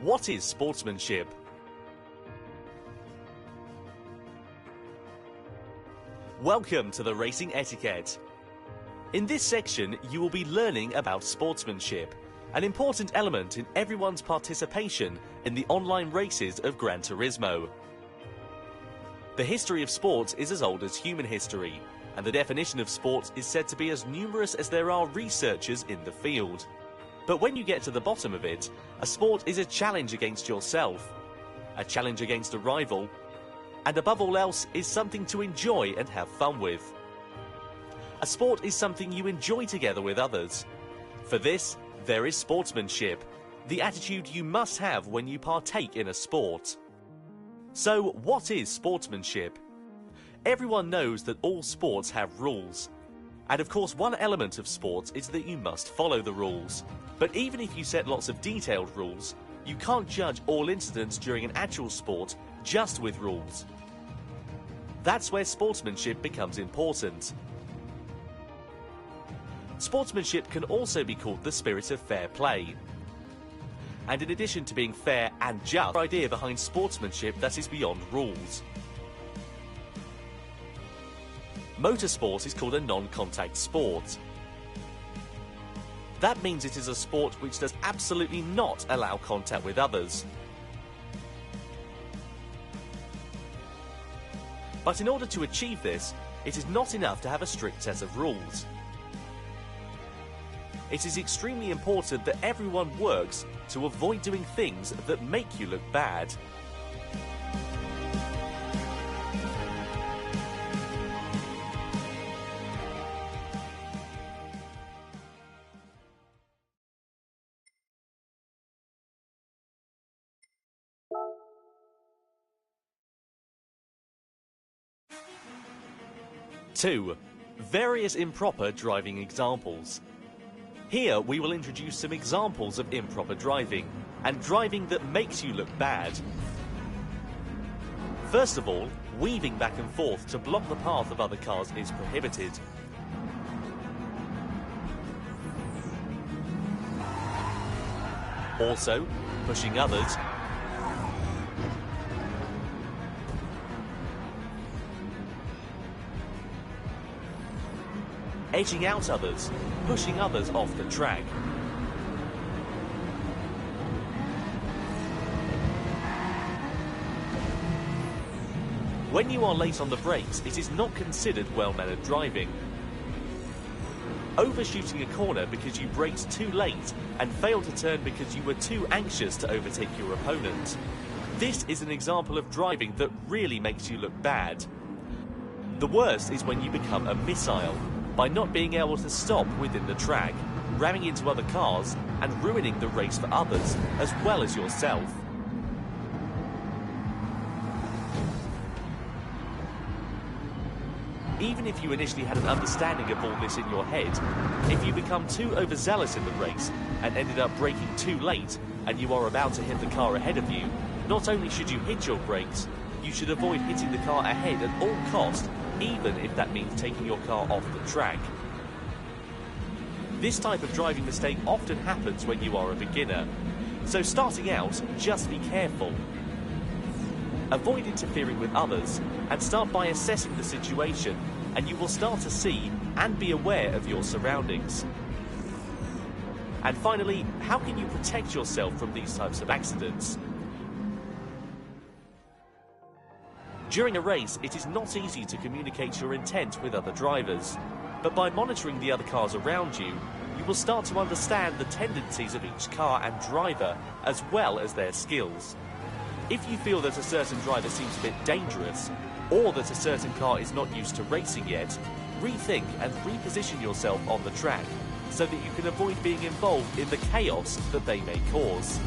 What is sportsmanship? Welcome to the Racing Etiquette. In this section, you will be learning about sportsmanship, an important element in everyone's participation in the online races of Gran Turismo. The history of sports is as old as human history, and the definition of sports is said to be as numerous as there are researchers in the field. But when you get to the bottom of it, a sport is a challenge against yourself, a challenge against a rival, and above all else is something to enjoy and have fun with. A sport is something you enjoy together with others. For this, there is sportsmanship, the attitude you must have when you partake in a sport. So, what is sportsmanship? Everyone knows that all sports have rules. And of course, one element of sports is that you must follow the rules. But even if you set lots of detailed rules, you can't judge all incidents during an actual sport just with rules. That's where sportsmanship becomes important. Sportsmanship can also be called the spirit of fair play. And in addition to being fair and just, the idea behind sportsmanship that is beyond rules. Motorsport is called a non-contact sport. That means it is a sport which does absolutely not allow contact with others. But in order to achieve this, it is not enough to have a strict set of rules. It is extremely important that everyone works to avoid doing things that make you look bad. Two, various improper driving examples. Here we will introduce some examples of improper driving, and driving that makes you look bad. First of all, weaving back and forth to block the path of other cars is prohibited. Also, pushing others, edging out others, pushing others off the track. When you are late on the brakes, it is not considered well-mannered driving. Overshooting a corner because you braked too late and failed to turn because you were too anxious to overtake your opponent. This is an example of driving that really makes you look bad. The worst is when you become a missile, by not being able to stop within the track, ramming into other cars and ruining the race for others, as well as yourself. Even if you initially had an understanding of all this in your head, if you become too overzealous in the race and ended up braking too late and you are about to hit the car ahead of you, not only should you hit your brakes, you should avoid hitting the car ahead at all costs, even if that means taking your car off the track. This type of driving mistake often happens when you are a beginner, so starting out, just be careful. Avoid interfering with others and start by assessing the situation, and you will start to see and be aware of your surroundings. And finally, how can you protect yourself from these types of accidents? During a race, it is not easy to communicate your intent with other drivers, but by monitoring the other cars around you, you will start to understand the tendencies of each car and driver, as well as their skills. If you feel that a certain driver seems a bit dangerous, or that a certain car is not used to racing yet, rethink and reposition yourself on the track, so that you can avoid being involved in the chaos that they may cause.